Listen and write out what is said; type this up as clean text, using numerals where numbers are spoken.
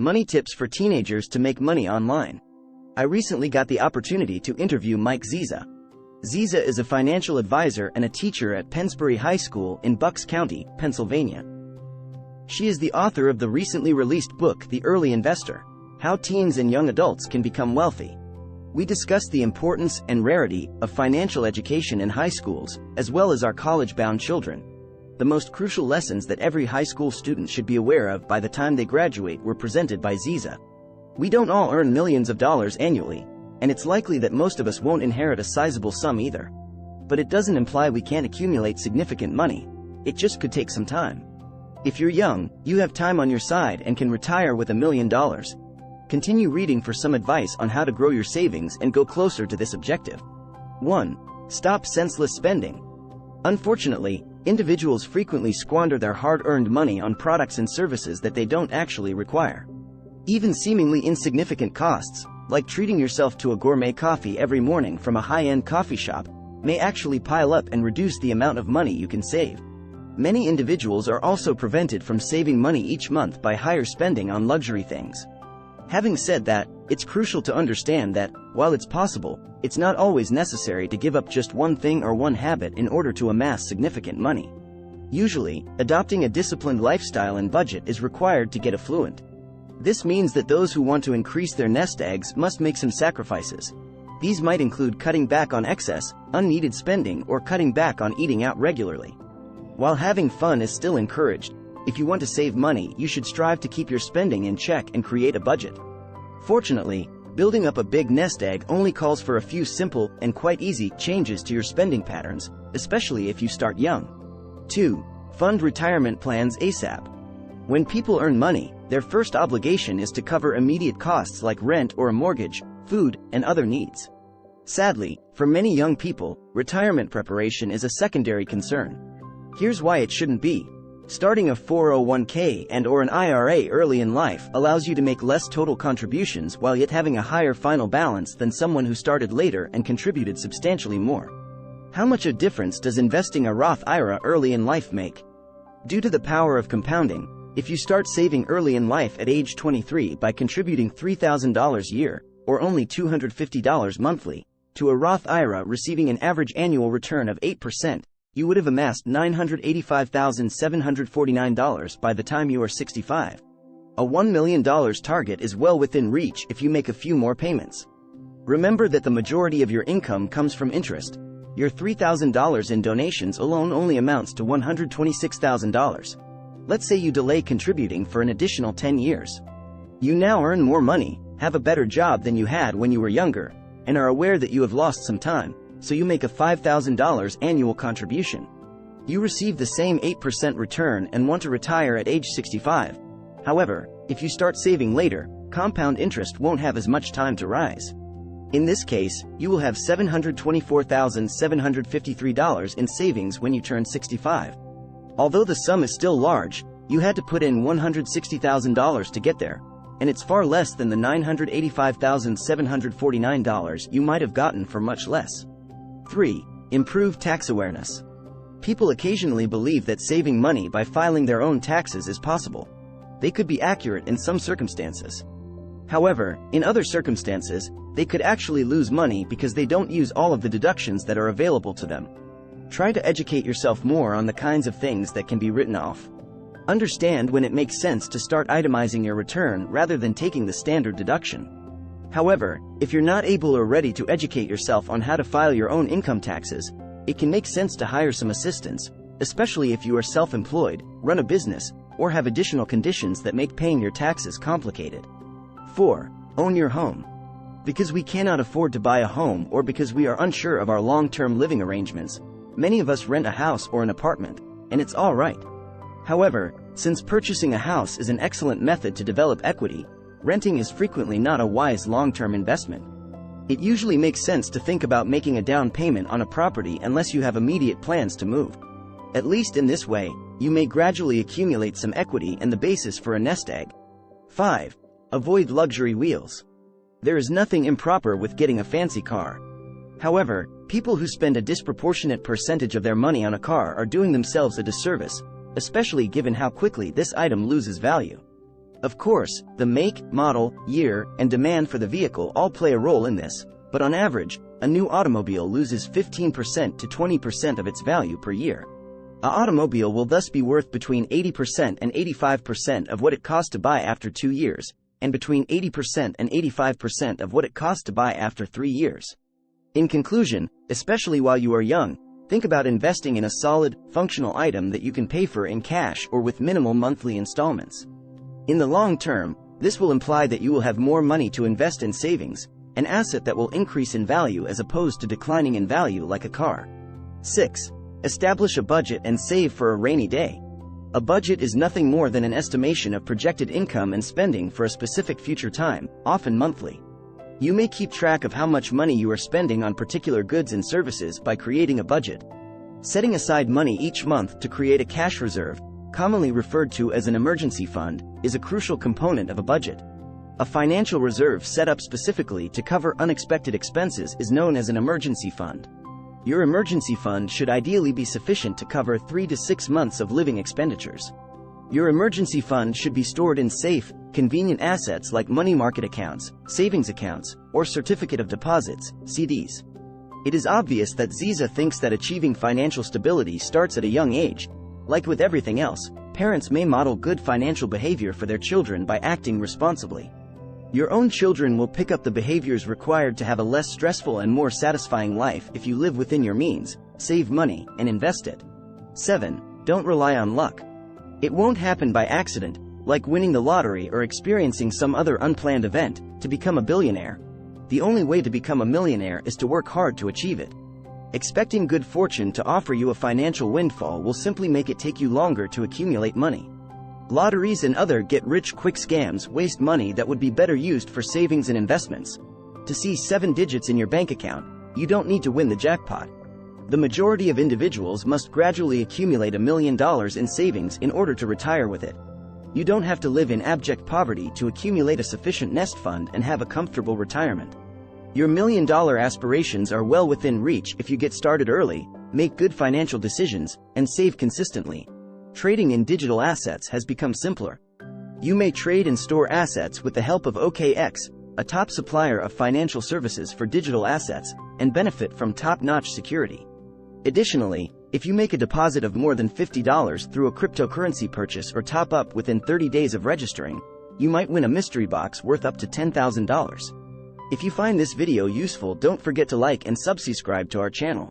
Money tips for teenagers to make money online. I recently got the opportunity to interview Mike Ziza. Ziza is a financial advisor and a teacher at Pennsbury High School in Bucks County, Pennsylvania. She is the author of the recently released book The Early Investor: How Teens and Young Adults Can Become Wealthy. We discuss the importance and rarity of financial education in high schools, as well as our college-bound children. The most crucial lessons that every high school student should be aware of by the time they graduate were presented by Ziza. We don't all earn millions of dollars annually, and it's likely that most of us won't inherit a sizable sum either. But it doesn't imply we can't accumulate significant money. It just could take some time. If you're young, you have time on your side and can retire with $1 million. Continue reading for some advice on how to grow your savings and go closer to this objective. 1. Stop senseless spending. Unfortunately, individuals frequently squander their hard-earned money on products and services that they don't actually require. Even seemingly insignificant costs, like treating yourself to a gourmet coffee every morning from a high-end coffee shop, may actually pile up and reduce the amount of money you can save. Many individuals are also prevented from saving money each month by higher spending on luxury things. Having said that, it's crucial to understand that, while it's possible, it's not always necessary to give up just one thing or one habit in order to amass significant money. Usually, adopting a disciplined lifestyle and budget is required to get affluent. This means that those who want to increase their nest eggs must make some sacrifices. These might include cutting back on excess, unneeded spending, or cutting back on eating out regularly. While having fun is still encouraged, if you want to save money, you should strive to keep your spending in check and create a budget. Fortunately, building up a big nest egg only calls for a few simple and quite easy changes to your spending patterns, especially if you start young. 2. Fund retirement plans ASAP. When people earn money, their first obligation is to cover immediate costs like rent or a mortgage, food, and other needs. Sadly, for many young people, retirement preparation is a secondary concern. Here's why it shouldn't be. Starting a 401k and/or an IRA early in life allows you to make less total contributions while yet having a higher final balance than someone who started later and contributed substantially more. How much a difference does investing a Roth IRA early in life make? Due to the power of compounding, if you start saving early in life at age 23 by contributing $3,000 a year, or only $250 monthly, to a Roth IRA receiving an average annual return of 8%, you would have amassed $985,749 by the time you are 65. A $1 million target is well within reach if you make a few more payments. Remember that the majority of your income comes from interest. Your $3,000 in donations alone only amounts to $126,000. Let's say you delay contributing for an additional 10 years. You now earn more money, have a better job than you had when you were younger, and are aware that you have lost some time, so you make a $5,000 annual contribution. You receive the same 8% return and want to retire at age 65. However, if you start saving later, compound interest won't have as much time to rise. In this case, you will have $724,753 in savings when you turn 65. Although the sum is still large, you had to put in $160,000 to get there, and it's far less than the $985,749 you might have gotten for much less. 3. Improve tax awareness. People occasionally believe that saving money by filing their own taxes is possible. They could be accurate in some circumstances. However, in other circumstances, they could actually lose money because they don't use all of the deductions that are available to them. Try to educate yourself more on the kinds of things that can be written off. Understand when it makes sense to start itemizing your return rather than taking the standard deduction. However, if you're not able or ready to educate yourself on how to file your own income taxes, it can make sense to hire some assistance, especially if you are self-employed, run a business, or have additional conditions that make paying your taxes complicated. 4. Own your home. Because we cannot afford to buy a home or because we are unsure of our long-term living arrangements, many of us rent a house or an apartment, and it's all right. However, since purchasing a house is an excellent method to develop equity, renting is frequently not a wise long-term investment. It usually makes sense to think about making a down payment on a property unless you have immediate plans to move. At least in this way, you may gradually accumulate some equity and the basis for a nest egg. 5. Avoid luxury wheels. There is nothing improper with getting a fancy car. However, people who spend a disproportionate percentage of their money on a car are doing themselves a disservice, especially given how quickly this item loses value. Of course, the make, model, year, and demand for the vehicle all play a role in this, but on average, a new automobile loses 15% to 20% of its value per year. An automobile will thus be worth between 80% and 85% of what it cost to buy after 2 years, and between 80% and 85% of what it cost to buy after 3 years. In conclusion, especially while you are young, think about investing in a solid, functional item that you can pay for in cash or with minimal monthly installments. In the long term, this will imply that you will have more money to invest in savings, an asset that will increase in value as opposed to declining in value like a car. 6. Establish a budget and save for a rainy day. A budget is nothing more than an estimation of projected income and spending for a specific future time, often monthly. You may keep track of how much money you are spending on particular goods and services by creating a budget. Setting aside money each month to create a cash reserve, commonly referred to as an emergency fund, is a crucial component of a budget. A financial reserve set up specifically to cover unexpected expenses is known as an emergency fund. Your emergency fund should ideally be sufficient to cover 3 to 6 months of living expenditures. Your emergency fund should be stored in safe, convenient assets like money market accounts, savings accounts, or certificate of deposits, CDs. It is obvious that Ziza thinks that achieving financial stability starts at a young age. Like with everything else, parents may model good financial behavior for their children by acting responsibly. Your own children will pick up the behaviors required to have a less stressful and more satisfying life if you live within your means, save money, and invest it. 7. Don't rely on luck. It won't happen by accident, like winning the lottery or experiencing some other unplanned event, to become a billionaire. The only way to become a millionaire is to work hard to achieve it. Expecting good fortune to offer you a financial windfall will simply make it take you longer to accumulate money. Lotteries and other get-rich-quick scams waste money that would be better used for savings and investments. To see 7 digits in your bank account, you don't need to win the jackpot. The majority of individuals must gradually accumulate $1 million in savings in order to retire with it. You don't have to live in abject poverty to accumulate a sufficient nest fund and have a comfortable retirement. Your $1 million aspirations are well within reach if you get started early, make good financial decisions, and save consistently. Trading in digital assets has become simpler. You may trade and store assets with the help of OKX, a top supplier of financial services for digital assets, and benefit from top-notch security. Additionally, if you make a deposit of more than $50 through a cryptocurrency purchase or top up within 30 days of registering, you might win a mystery box worth up to $10,000. If you find this video useful, don't forget to like and subscribe to our channel.